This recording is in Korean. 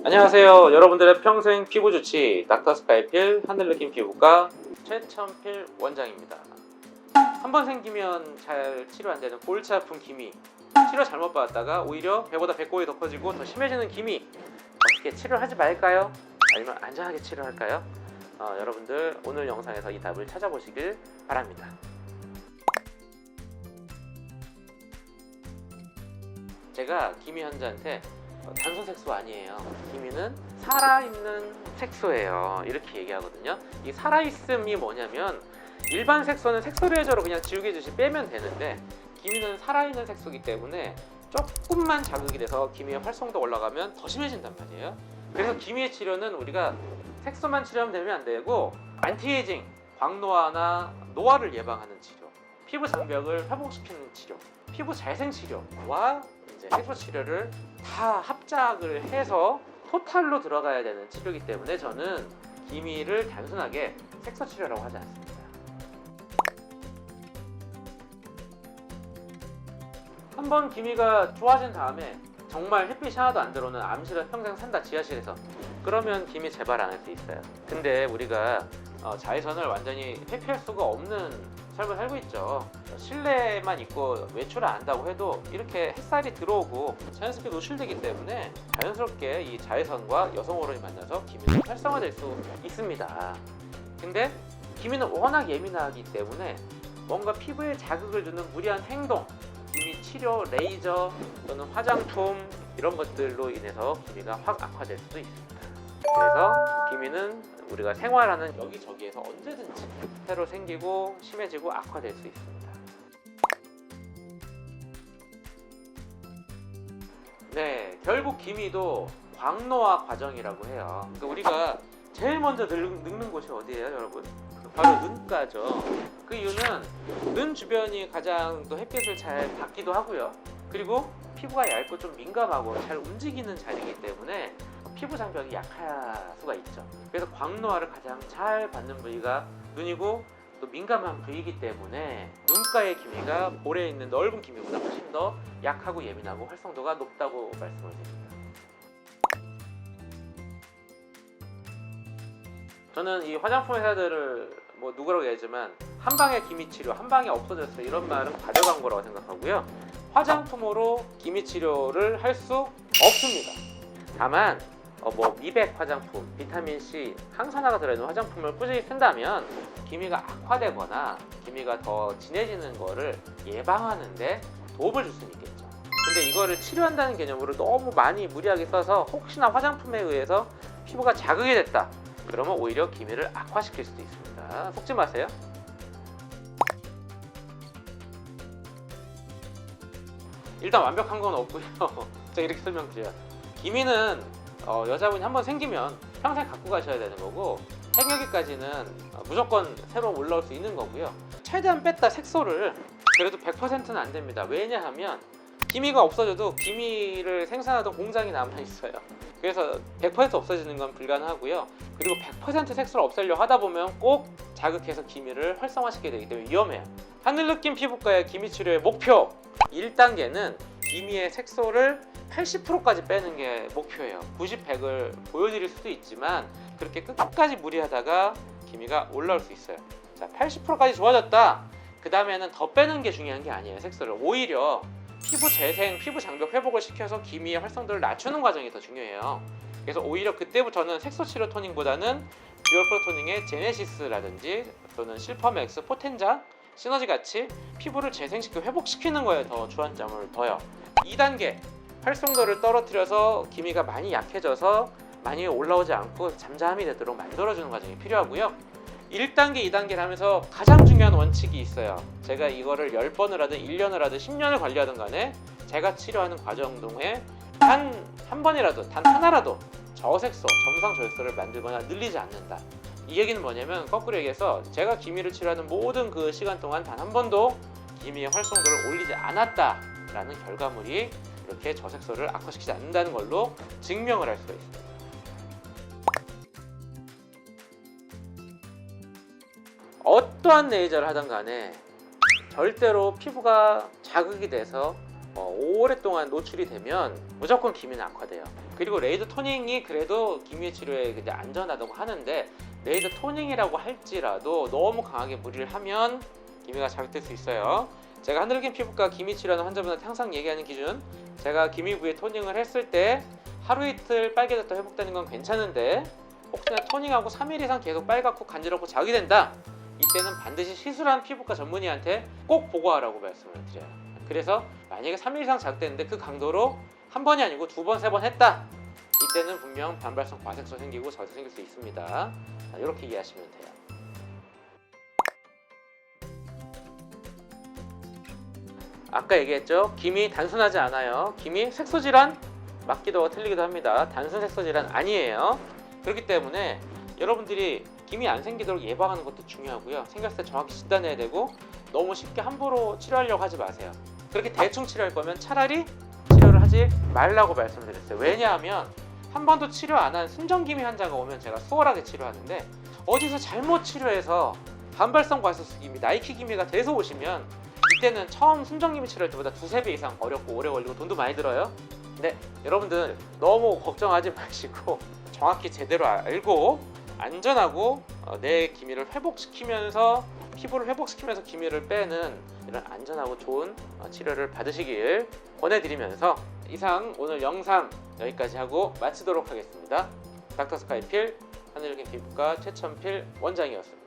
안녕하세요. 여러분들의 평생 피부 주치 닥터스카이필 하늘느낌 피부과 최천필 원장입니다. 한번 생기면 잘 치료 안 되는 골치 아픈 기미, 치료 잘못 받았다가 오히려 배보다 배꼽이 더 커지고 더 심해지는 기미, 어떻게 치료하지 말까요? 아니면 안전하게 치료할까요? 여러분들 오늘 영상에서 이 답을 찾아보시길 바랍니다. 제가 기미 환자한테 단순 색소 아니에요. 기미는 살아있는 색소예요. 이렇게 얘기하거든요. 이 살아있음이 뭐냐면 일반 색소는 색소 레이저로 그냥 지우개 듯이 빼면 되는데 기미는 살아있는 색소이기 때문에 조금만 자극이 돼서 기미의 활성도가 올라가면 더 심해진단 말이에요. 그래서 기미의 치료는 우리가 색소만 치료하면 되면 안 되고 안티에이징, 광노화나 노화를 예방하는 치료, 피부 장벽을 회복시키는 치료, 피부 재생 치료와 이제 색소 치료를 다 합작을 해서 토탈로 들어가야 되는 치료이기 때문에 저는 기미를 단순하게 색소 치료라고 하지 않습니다. 한번 기미가 좋아진 다음에 정말 햇빛이 하나도 안 들어오는 암실에 평생 산다, 지하실에서, 그러면 기미 재발 안 할 수 있어요. 근데 우리가 자외선을 완전히 회피할 수가 없는 삶을 살고 있죠. 실내만 있고 외출을 안 한다고 해도 이렇게 햇살이 들어오고 자연스럽게 노출되기 때문에 자연스럽게 이 자외선과 여성 호르몬이 만나서 기미는 활성화될 수 있습니다. 근데 기미는 워낙 예민하기 때문에 뭔가 피부에 자극을 주는 무리한 행동, 기미 치료, 레이저 또는 화장품 이런 것들로 인해서 기미가 확 악화될 수도 있습니다. 그래서 기미는 우리가 생활하는 여기저기에서 언제든지 새로 생기고 심해지고 악화될 수 있습니다. 네, 결국 기미도 광노화 과정이라고 해요. 그러니까 우리가 제일 먼저 늙는 곳이 어디예요, 여러분? 바로 눈가죠. 그 이유는 눈 주변이 가장 또 햇빛을 잘 받기도 하고요. 그리고 피부가 얇고 좀 민감하고 잘 움직이는 자리이기 때문에 피부 장벽이 약할 수가 있죠. 그래서 광노화를 가장 잘 받는 부위가 눈이고 또 민감한 부위이기 때문에 눈가의 기미가 볼에 있는 넓은 기미보다 훨씬 더 약하고 예민하고 활성도가 높다고 말씀을 드립니다. 저는 이 화장품 회사들을 누구라고 얘기하지만 한 방에 기미 치료, 한 방에 없어졌어 이런 말은 과대광 거라고 생각하고요. 화장품으로 기미 치료를 할 수 없습니다. 다만 미백 화장품, 비타민C, 항산화가 들어있는 화장품을 꾸준히 쓴다면 기미가 악화되거나 기미가 더 진해지는 거를 예방하는데 도움을 줄 수는 있겠죠. 근데 이거를 치료한다는 개념으로 너무 많이 무리하게 써서 혹시나 화장품에 의해서 피부가 자극이 됐다, 그러면 오히려 기미를 악화시킬 수도 있습니다. 속지 마세요. 일단 완벽한 건 없고요. 제가 이렇게 설명드려요. 기미는 여자분이 한번 생기면 평생 갖고 가셔야 되는 거고, 해결기까지는 무조건 새로 올라올 수 있는 거고요. 최대한 뺐다 색소를 그래도 100%는 안 됩니다. 왜냐하면 기미가 없어져도 기미를 생산하던 공장이 남아 있어요. 그래서 100% 없어지는 건 불가능하고요. 그리고 100% 색소를 없애려고 하다 보면 꼭 자극해서 기미를 활성화시키게 되기 때문에 위험해요. 하늘느낌 피부과의 기미 치료의 목표 1단계는 기미의 색소를 80%까지 빼는 게 목표예요. 90, 100을 보여드릴 수도 있지만 그렇게 끝까지 무리하다가 기미가 올라올 수 있어요. 자, 80%까지 좋아졌다. 그 다음에는 더 빼는 게 중요한 게 아니에요. 색소를 오히려 피부 재생, 피부 장벽 회복을 시켜서 기미의 활성도를 낮추는 과정이 더 중요해요. 그래서 오히려 그때부터는 색소 치료 토닝보다는 듀얼 프로 토닝의 제네시스라든지 또는 실퍼맥스, 포텐자, 시너지 같이 피부를 재생시키고 회복시키는 거에 더 주안점을 둬요. 2단계 활성도를 떨어뜨려서 기미가 많이 약해져서 많이 올라오지 않고 잠잠히 되도록 만들어주는 과정이 필요하고요. 1단계, 2단계를 하면서 가장 중요한 원칙이 있어요. 제가 이거를 10번을 하든 1년을 하든 10년을 관리하든 간에 제가 치료하는 과정 중에 한 번이라도, 단 하나라도 저색소, 점성 저색소를 만들거나 늘리지 않는다. 이 얘기는 뭐냐면 거꾸로 얘기해서 제가 기미를 치료하는 모든 그 시간 동안 단 한 번도 기미의 활성도를 올리지 않았다라는 결과물이 이렇게 저색소를 악화시키지 않는다는 걸로 증명을 할 수가 있습니다. 어떠한 레이저를 하든 간에 절대로 피부가 자극이 돼서 오랫동안 노출이 되면 무조건 기미는 악화돼요. 그리고 레이저 토닝이 그래도 기미 치료에 근데 안전하다고 하는데, 레이저 토닝이라고 할지라도 너무 강하게 무리를 하면 기미가 자극될 수 있어요. 제가 하늘긴 피부과 기미 치료하는 환자분한테 항상 얘기하는 기준, 제가 기미 부위에 토닝을 했을 때 하루 이틀 빨개졌다 회복되는 건 괜찮은데, 혹시나 토닝하고 3일 이상 계속 빨갛고 간지럽고 자극이 된다, 이때는 반드시 시술한 피부과 전문의한테 꼭 보고하라고 말씀을 드려요. 그래서 만약에 3일 이상 자극되는데 그 강도로 한 번이 아니고 2번, 3번 했다, 이때는 분명 반발성 과색소 생기고 저도 생길 수 있습니다. 이렇게 이해하시면 돼요. 아까 얘기했죠? 기미 단순하지 않아요. 기미 색소질환 맞기도 하고 틀리기도 합니다. 단순 색소질환 아니에요. 그렇기 때문에 여러분들이 기미 안 생기도록 예방하는 것도 중요하고요. 생겼을 때 정확히 진단해야 되고, 너무 쉽게 함부로 치료하려고 하지 마세요. 그렇게 대충 치료할 거면 차라리 치료를 하지 말라고 말씀드렸어요. 왜냐하면 한 번도 치료 안 한 순정기미 환자가 오면 제가 수월하게 치료하는데, 어디서 잘못 치료해서 반발성 과색소 기미, 나이키 기미가 돼서 오시면 이때는 처음 순정기미 치료할 때보다 2~3배 이상 어렵고 오래 걸리고 돈도 많이 들어요. 근데 여러분들 너무 걱정하지 마시고 정확히 제대로 알고 안전하고 내 기미를 회복시키면서, 피부를 회복시키면서 기미를 빼는 이런 안전하고 좋은 치료를 받으시길 권해드리면서, 이상 오늘 영상 여기까지 하고 마치도록 하겠습니다. 닥터스카이필 하늘긴 피부과 최천필 원장이었습니다.